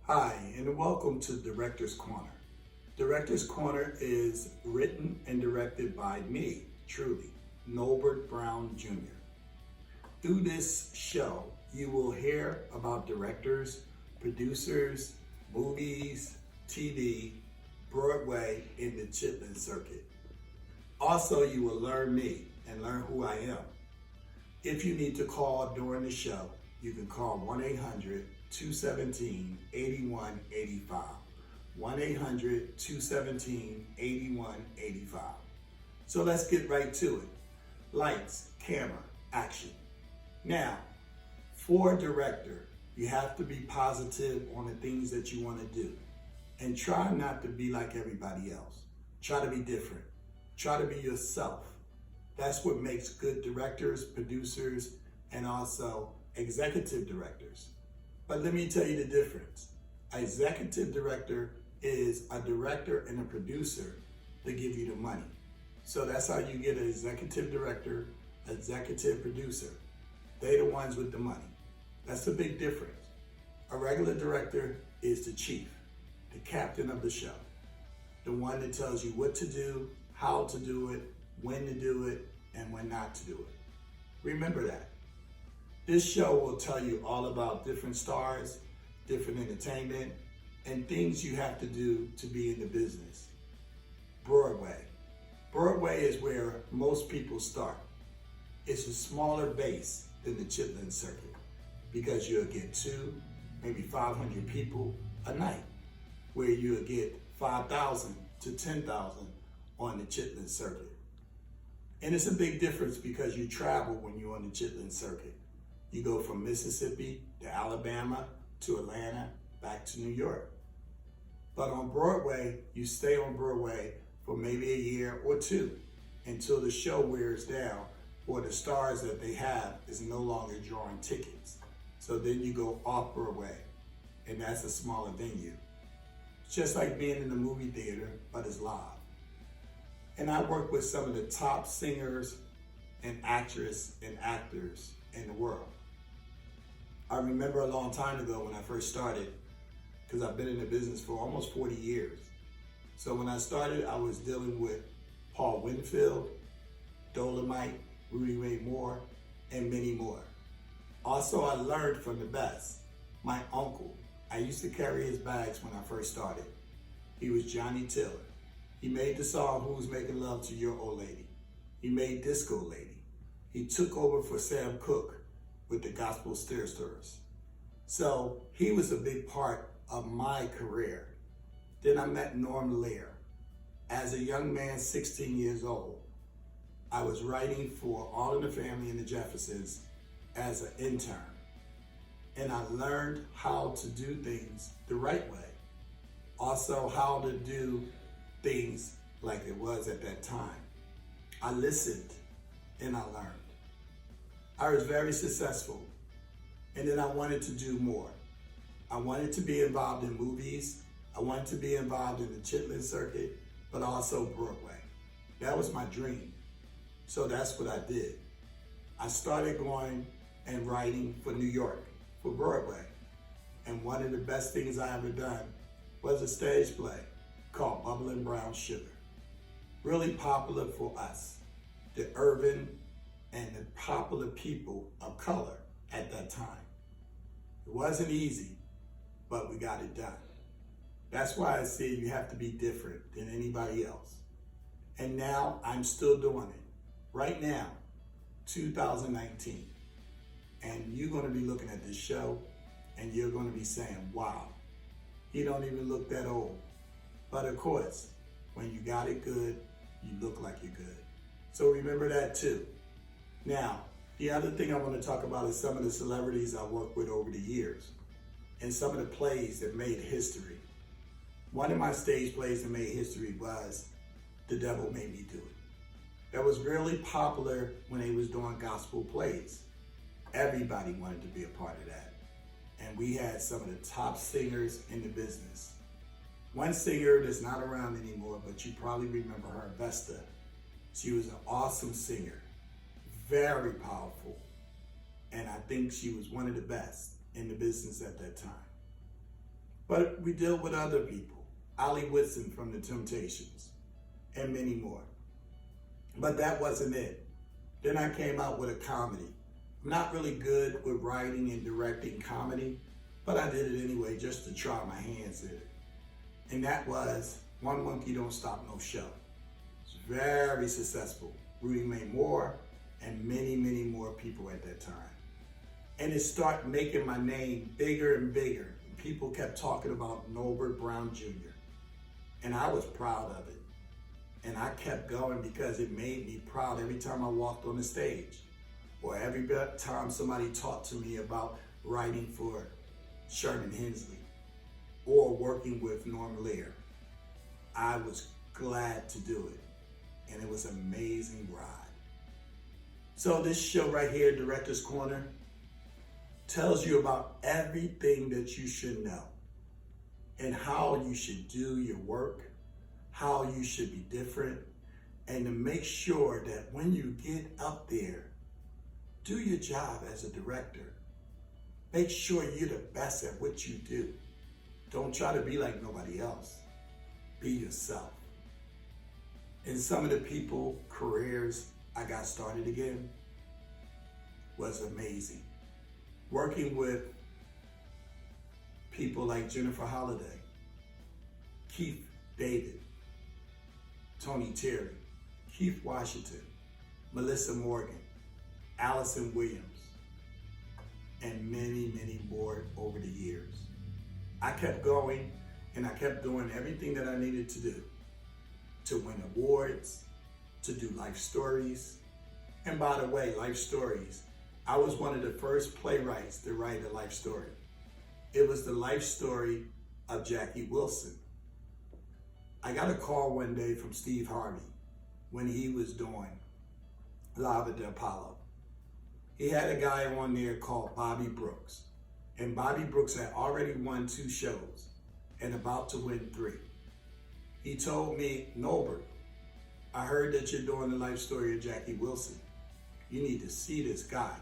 Hi, and welcome to Director's Corner. Director's Corner is written and directed by me, truly, Nolbert Brown Jr. Through this show, you will hear about directors, producers, movies, TV, Broadway, and the Chitlin circuit. Also, you will learn me and learn who I am. If you need to call during the show, you can call 1-800-217-8185. 1-800-217-8185. So let's get right to it. Lights, camera, action. Now, for a director, you have to be positive on the things that you want to do. And try not to be like everybody else. Try to be different. Try to be yourself. That's what makes good directors, producers, and also executive directors. But let me tell you the difference. An executive director is a director and a producer to give you the money. So that's how you get an executive director, executive producer. They're the ones with the money. That's the big difference. A regular director is the chief, the captain of the show, the one that tells you what to do, how to do it, when to do it, and when not to do it. Remember that. This show will tell you all about different stars, different entertainment, and things you have to do to be in the business. Broadway. Broadway is where most people start. It's a smaller base than the Chitlin circuit because you'll get 2, maybe 500 people a night, where you'll get 5,000 to 10,000 on the Chitlin circuit. And it's a big difference because you travel when you're on the Chitlin circuit. You go from Mississippi to Alabama to Atlanta, back to New York. But on Broadway, you stay on Broadway for maybe a year or 2 until the show wears down or the stars that they have is no longer drawing tickets. So then you go off Broadway, and that's a smaller venue. It's just like being in the movie theater, but it's live. And I work with some of the top singers and actors in the world. I remember a long time ago when I first started, because I've been in the business for almost 40 years. So when I started, I was dealing with Paul Winfield, Dolomite, Rudy Ray Moore, and many more. Also, I learned from the best. My uncle, I used to carry his bags when I first started. He was Johnny Taylor. He made the song, Who's Making Love to Your Old Lady. He made Disco Lady. He took over for Sam Cooke with the Gospel Stirrers. So he was a big part of my career. Then I met Norm Lear. As a young man, 16 years old, I was writing for All in the Family and the Jeffersons as an intern. And I learned how to do things the right way. Also how to do things like it was at that time. I listened and I learned. I was very successful, and then I wanted to do more. I wanted to be involved in movies. I wanted to be involved in the Chitlin circuit, but also Broadway. That was my dream. So that's what I did. I started going and writing for New York, for Broadway. And one of the best things I ever done was a stage play called Nolbert Brown Jr. Really popular for us, the urban and the popular people of color at that time. It wasn't easy, but we got it done. That's why I say you have to be different than anybody else. And now I'm still doing it. Right now, 2019. And you're gonna be looking at this show and you're gonna be saying, wow, he don't even look that old. But of course, when you got it good, you look like you're good. So remember that too. Now, the other thing I want to talk about is some of the celebrities I worked with over the years and some of the plays that made history. One of my stage plays that made history was The Devil Made Me Do It. That was really popular when they was doing gospel plays. Everybody wanted to be a part of that. And we had some of the top singers in the business. One singer that's not around anymore, but you probably remember her, Vesta. She was an awesome singer. Very powerful, and I think she was one of the best in the business at that time. But we deal with other people, Ali Whitson from The Temptations, and many more. But that wasn't it. Then I came out with a comedy. I'm not really good with writing and directing comedy, but I did it anyway just to try my hands at it. And that was One Monkey Don't Stop No Show. It's very successful. Rudy May Moore and many, many more people at that time. And it started making my name bigger and bigger. People kept talking about Nolbert Brown Jr. And I was proud of it. And I kept going because it made me proud every time I walked on the stage, or every time somebody talked to me about writing for Sherman Hensley or working with Norm Lear. I was glad to do it, and it was an amazing ride. So this show right here, Director's Corner, tells you about everything that you should know and how you should do your work, how you should be different, and to make sure that when you get up there, do your job as a director. Make sure you're the best at what you do. Don't try to be like nobody else. Be yourself. And some of the people, careers I got started again was amazing. Working with people like Jennifer Holliday, Keith David, Tony Terry, Keith Washington, Melissa Morgan, Allison Williams, and many, many more over the years. I kept going and I kept doing everything that I needed to do to win awards, to do life stories. And by the way, life stories, I was one of the first playwrights to write a life story. It was the life story of Jackie Wilson. I got a call one day from Steve Harvey when he was doing Live at the Apollo. He had a guy on there called Bobby Brooks. And Bobby Brooks had already won 2 shows and about to win 3. He told me, Nolbert, I heard that you're doing the life story of Jackie Wilson. You need to see this guy.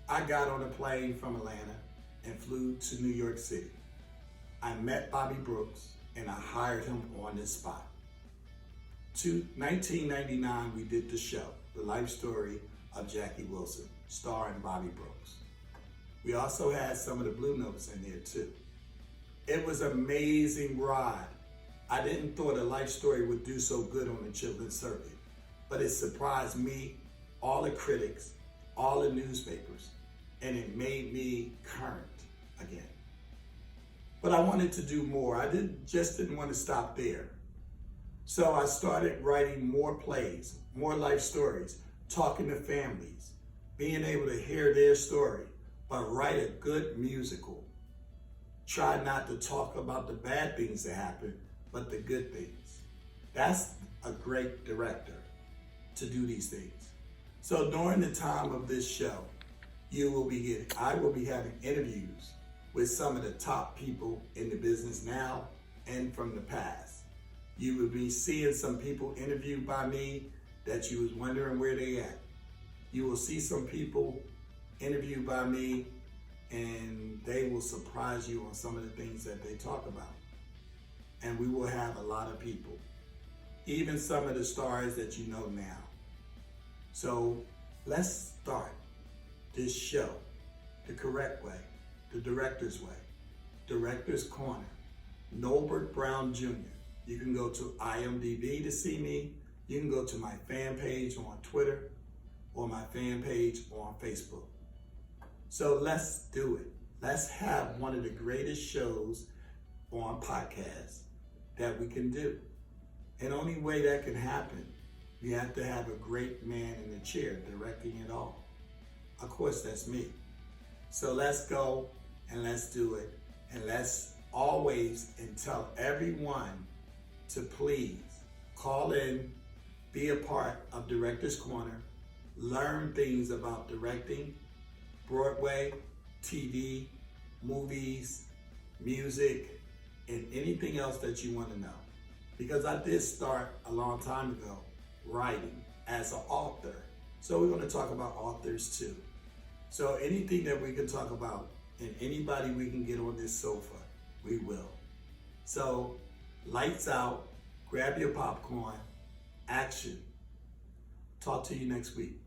I got on a plane from Atlanta and flew to New York City. I met Bobby Brooks and I hired him on the spot. 1999, we did the show, The Life Story of Jackie Wilson, starring Bobby Brooks. We also had some of the Blue Notes in there too. It was an amazing ride. I didn't thought a life story would do so good on the children's circuit, but it surprised me, all the critics, all the newspapers, and it made me current again. But I wanted to do more. I just didn't want to stop there. So I started writing more plays, more life stories, talking to families, being able to hear their story, but write a good musical. Try not to talk about the bad things that happen, but the good things. That's a great director, to do these things. So during the time of this show, I will be having interviews with some of the top people in the business now and from the past. You will be seeing some people interviewed by me that you was wondering where they at. You will see some people interviewed by me and they will surprise you on some of the things that they talk about. And we will have a lot of people, even some of the stars that you know now. So let's start this show the correct way, the director's way. Director's Corner, Nolbert Brown Jr. You can go to IMDb to see me. You can go to my fan page on Twitter or my fan page on Facebook. So let's do it. Let's have one of the greatest shows on podcasts that we can do. And the only way that can happen, you have to have a great man in the chair directing it all. Of course, that's me. So let's go and let's do it. And let's always and tell everyone to please call in, be a part of Director's Corner, learn things about directing, Broadway, TV, movies, music, and anything else that you want to know. Because I did start a long time ago writing as an author. So we're going to talk about authors too. So anything that we can talk about and anybody we can get on this sofa we will. So, lights out, grab your popcorn, action. Talk to you next week.